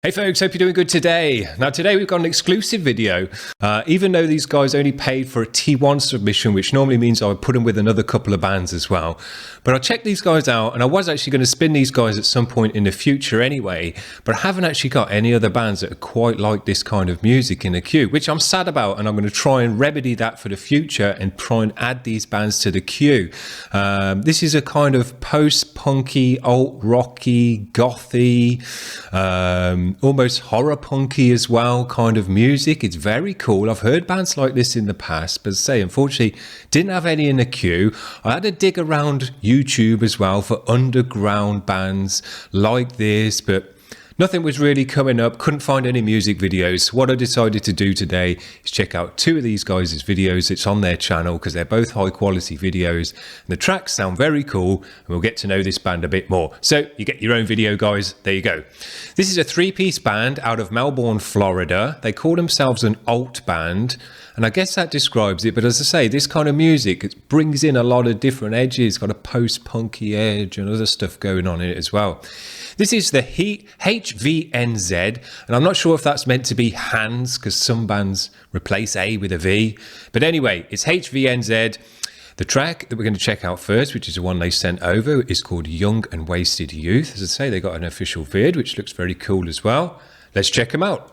Hey folks, hope you're doing good today. Now today we've got an exclusive video, even though these guys only paid for a T1 submission, which normally means I would put them with another couple of bands as well. But I checked these guys out and I was actually going to spin these guys at some point in the future anyway, but I haven't actually got any other bands that are quite like this kind of music in the queue, which I'm sad about, and I'm going to try and remedy that for the future and try and add these bands to the queue. This is a kind of post-punky, alt-rocky, gothy, almost horror punky as well kind of music. It's very cool. I've heard bands like this in the past, but as I say, unfortunately didn't have any in the queue. I had to dig around YouTube as well for underground bands like this, but nothing was really coming up. Couldn't find any music videos. What I decided to do today is check out two of these guys' videos. It's on their channel because they're both high quality videos and the tracks sound very cool, and we'll get to know this band a bit more. So you get your own video, guys. There you go. This is a three-piece band out of Melbourne, Florida. They call themselves an alt band, and I guess that describes it. But as I say, this kind of music, it brings in a lot of different edges. It's got a post-punky edge and other stuff going on in it as well. This is the HVNZ, and I'm not sure if that's meant to be hands because some bands replace A with a V. But anyway, it's HVNZ. The track that we're going to check out first, which is the one they sent over, is called Young and Wasted Youth. As I say, they got an official vid, which looks very cool as well. Let's check them out.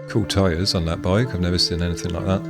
Cool tyres on that bike. I've never seen anything like that.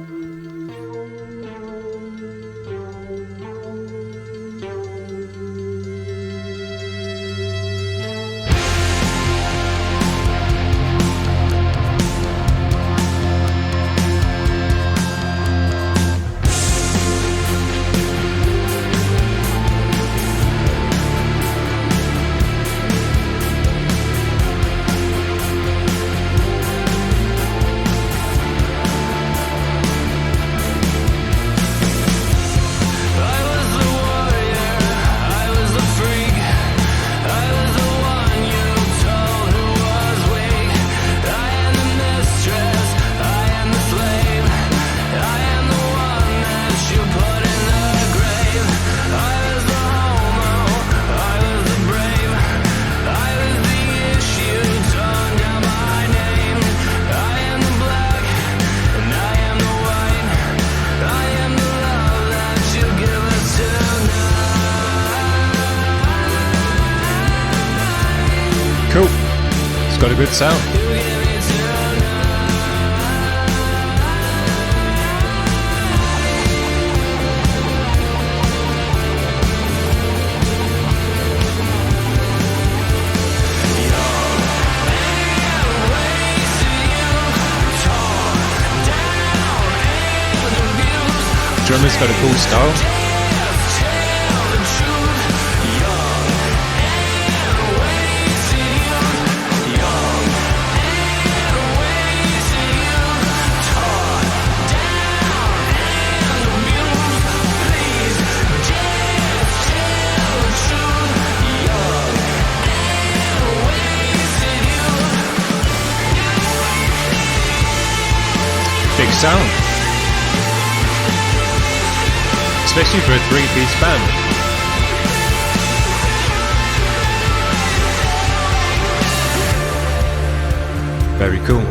Cool. It's got a good sound. Drummer's got a cool style. Big sound, especially for a three-piece band. Very cool.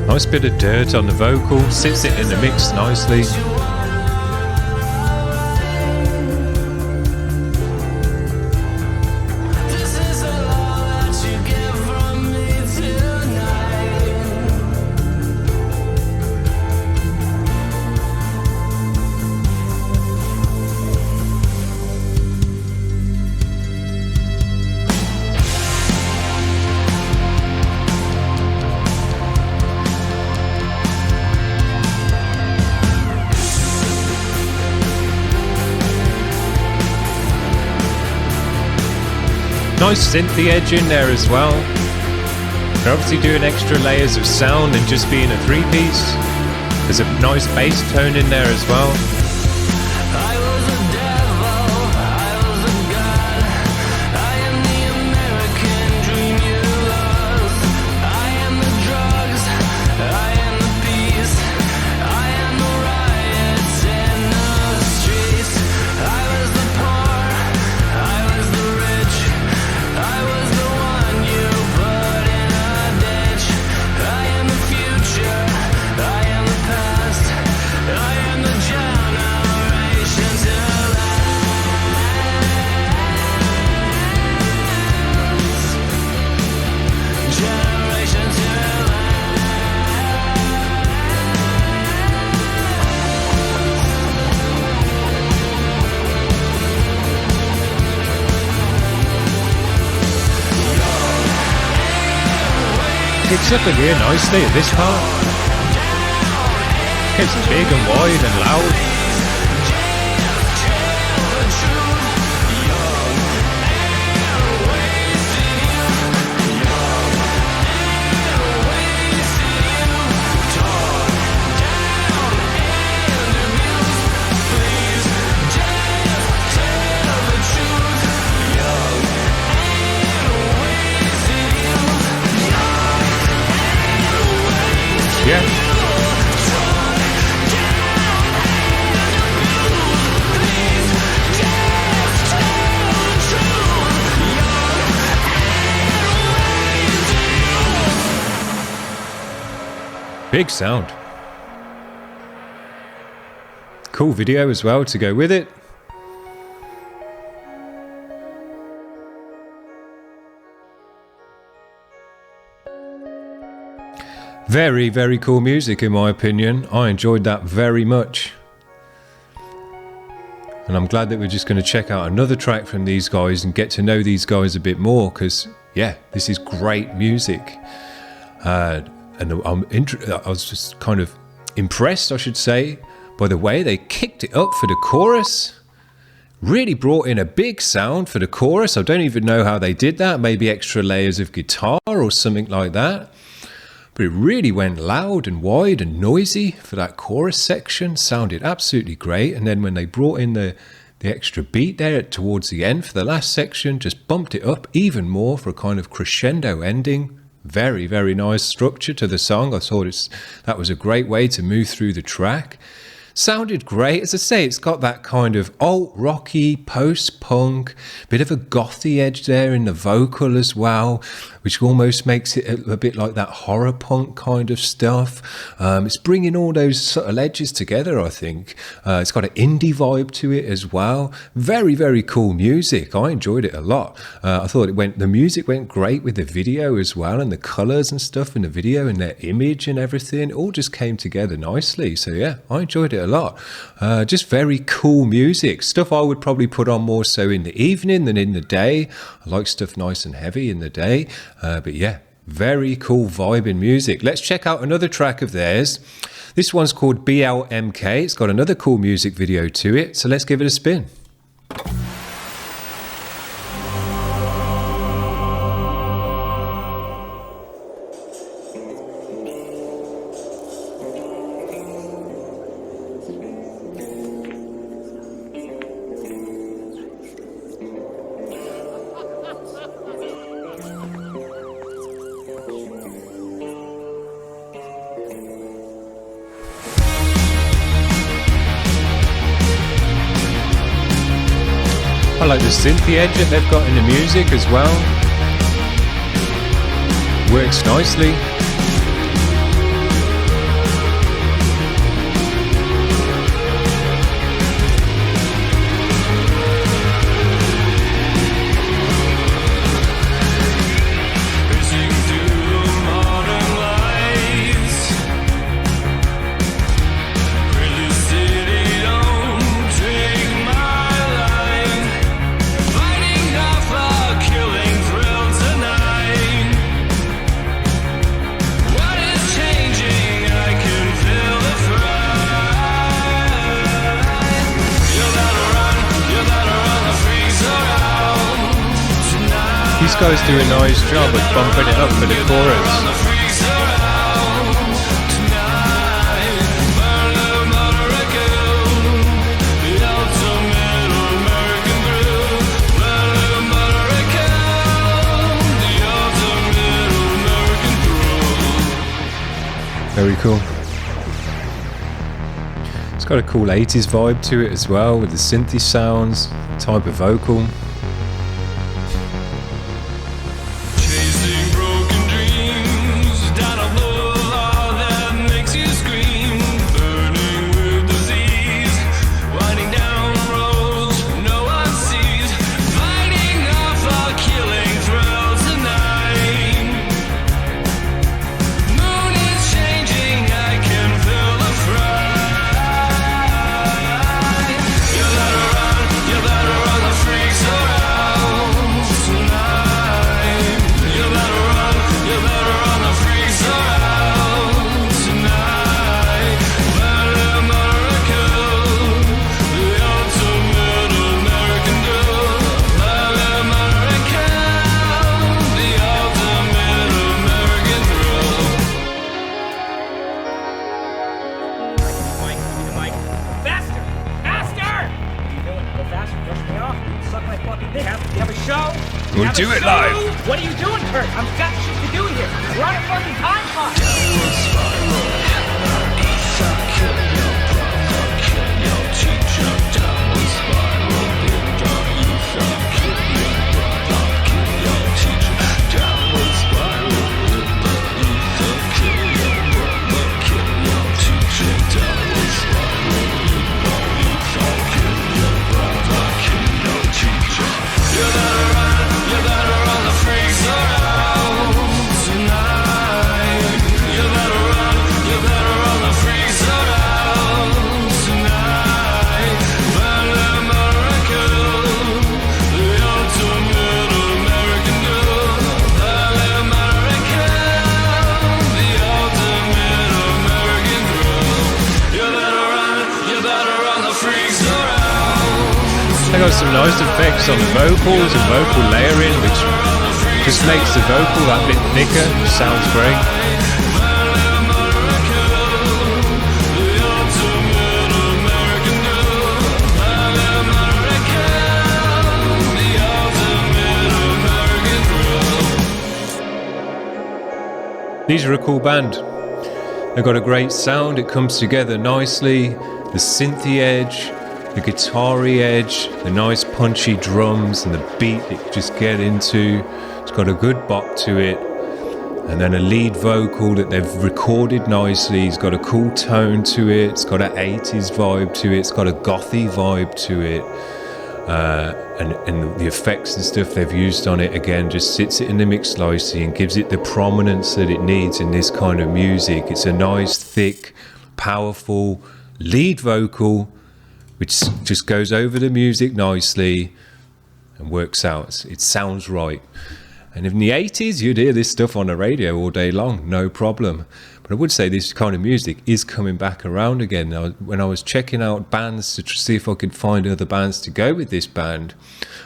Nice bit of dirt on the vocal, sits it in the mix nicely. Nice synthy edge in there as well. They're obviously doing extra layers of sound and just being a three-piece. There's a nice bass tone in there as well. Picks up again nicely at this part. Gets big and wide and loud. Yeah. Big sound. Cool video as well to go with it. Very, very cool music in my opinion. I enjoyed that very much. And I'm glad that we're just going to check out another track from these guys and get to know these guys a bit more, because yeah, this is great music. And I was just kind of impressed, I should say, by the way they kicked it up for the chorus. Really brought in a big sound for the chorus. I don't even know how they did that. Maybe extra layers of guitar or something like that. But it really went loud and wide and noisy for that chorus section. Sounded absolutely great. And then when they brought in the extra beat there towards the end for the last section, just bumped it up even more for a kind of crescendo ending. Very, very nice structure to the song. I thought that was a great way to move through the track. Sounded great. As I say, it's got that kind of alt-rocky, post-punk, bit of a gothy edge there in the vocal as well, which almost makes it a bit like that horror punk kind of stuff. It's bringing all those subtle edges together, I think. It's got an indie vibe to it as well. Very, very cool music. I enjoyed it a lot. I thought the music went great with the video as well, and the colours and stuff in the video and their image and everything. It all just came together nicely. So yeah, I enjoyed it a lot. Just very cool music. Stuff I would probably put on more so in the evening than in the day. I like stuff nice and heavy in the day. But yeah, very cool vibe in music. Let's check out another track of theirs. This one's called BLMK. It's got another cool music video to it. So let's give it a spin. I like the synthy edge that they've got in the music as well. Works nicely. These guys do a nice job of bumping it up for the chorus. Very cool. It's got a cool 80s vibe to it as well, with the synthy sounds, type of vocal. Freaks show? We'll do it live. What are you doing, Kurt? I've got shit to do here. We're on a fucking time clock. They got some nice effects on the vocals and vocal layering, which just makes the vocal that bit thicker. Sounds great. These are a cool band. They've got a great sound. It comes together nicely. The synthy edge, the guitar-y edge, the nice punchy drums and the beat that you just get into. It's got a good bop to it. And then a lead vocal that they've recorded nicely. It's got a cool tone to it. It's got an 80s vibe to it. It's got a gothy vibe to it. And the effects and stuff they've used on it, again, just sits it in the mix nicely and gives it the prominence that it needs in this kind of music. It's a nice, thick, powerful lead vocal which just goes over the music nicely and works out. It sounds right. And in the 80s, you'd hear this stuff on the radio all day long, no problem. But I would say this kind of music is coming back around again. Now, when I was checking out bands to see if I could find other bands to go with this band,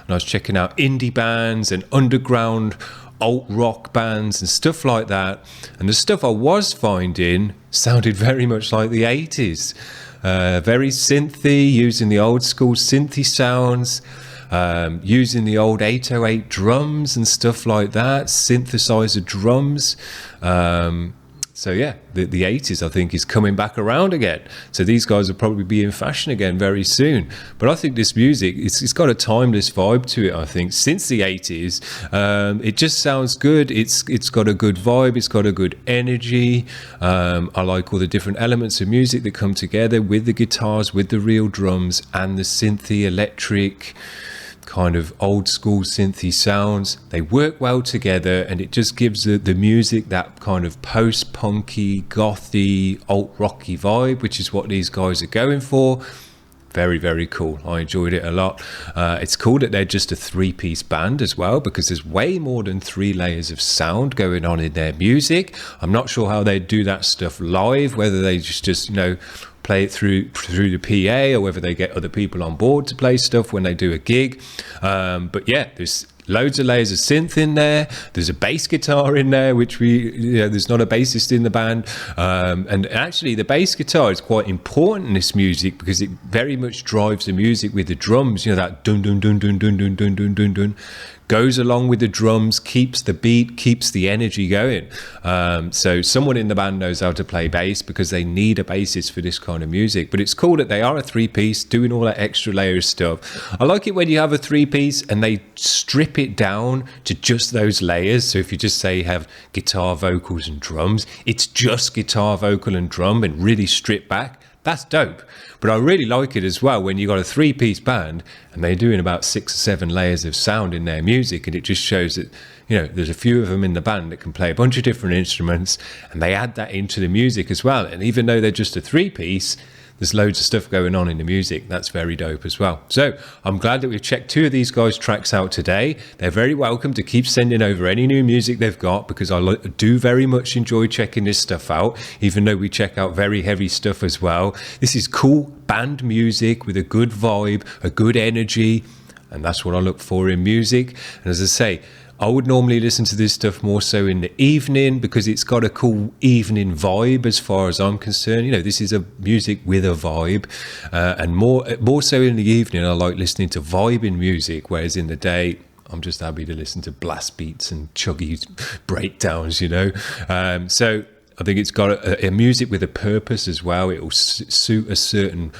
and I was checking out indie bands and underground alt rock bands and stuff like that, and the stuff I was finding sounded very much like the 80s. Very synthy, using the old school synthy sounds, using the old 808 drums and stuff like that, synthesizer drums. So yeah, the 80s I think is coming back around again. So these guys will probably be in fashion again very soon. But I think this music, it's got a timeless vibe to it, I think, since the 80s. It just sounds good. It's got a good vibe. It's got a good energy. I like all the different elements of music that come together with the guitars, with the real drums and the synthy electric kind of old school synthy sounds. They work well together, and it just gives the music that kind of post-punky, gothy, alt-rocky vibe, which is what these guys are going for. Very, very cool. I enjoyed it a lot. It's cool that they're just a three-piece band as well, because there's way more than 3 layers of sound going on in their music. I'm not sure how they do that stuff live, whether they just play it through the PA, or whether they get other people on board to play stuff when they do a gig. But yeah, there's loads of layers of synth in there. There's a bass guitar in there, which there's not a bassist in the band. And actually the bass guitar is quite important in this music, because it very much drives the music with the drums. That dun dun dun dun dun dun dun dun dun dun goes along with the drums, keeps the beat, keeps the energy going. So someone in the band knows how to play bass, because they need a bassist for this kind of music. But it's cool that they are a 3-piece doing all that extra layer stuff. I like it when you have a 3-piece and they strip it down to just those layers. So if you just say you have guitar, vocals and drums, it's just guitar, vocal and drum, and really strip back. That's dope. But I really like it as well when you got a 3-piece band and they're doing about 6 or 7 layers of sound in their music, and it just shows that there's a few of them in the band that can play a bunch of different instruments, and they add that into the music as well. And even though they're just a 3-piece, there's loads of stuff going on in the music. That's very dope as well. So I'm glad that we've checked 2 of these guys' tracks out today. They're very welcome to keep sending over any new music they've got, because I do very much enjoy checking this stuff out, even though we check out very heavy stuff as well. This is cool band music with a good vibe, a good energy, and that's what I look for in music. And as I say, I would normally listen to this stuff more so in the evening, because it's got a cool evening vibe as far as I'm concerned. This is a music with a vibe, and more so in the evening I like listening to vibing music, whereas in the day I'm just happy to listen to blast beats and chuggy breakdowns, you know. So I think it's got a music with a purpose as well. It will suit a certain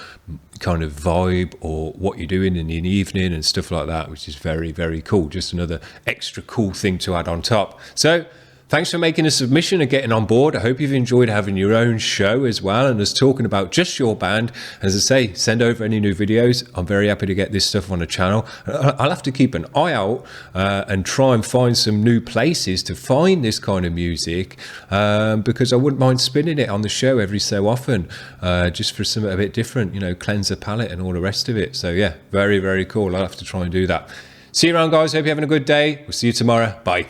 kind of vibe or what you're doing in the evening and stuff like that, which is very, very cool. Just another extra cool thing to add on top. So thanks for making a submission and getting on board. I hope you've enjoyed having your own show as well and us talking about just your band. As I say, send over any new videos. I'm very happy to get this stuff on the channel. I'll have to keep an eye out and try and find some new places to find this kind of music because I wouldn't mind spinning it on the show every so often just for something a bit different, you know, cleanse the palate and all the rest of it. So yeah, very, very cool. I'll have to try and do that. See you around, guys. Hope you're having a good day. We'll see you tomorrow. Bye.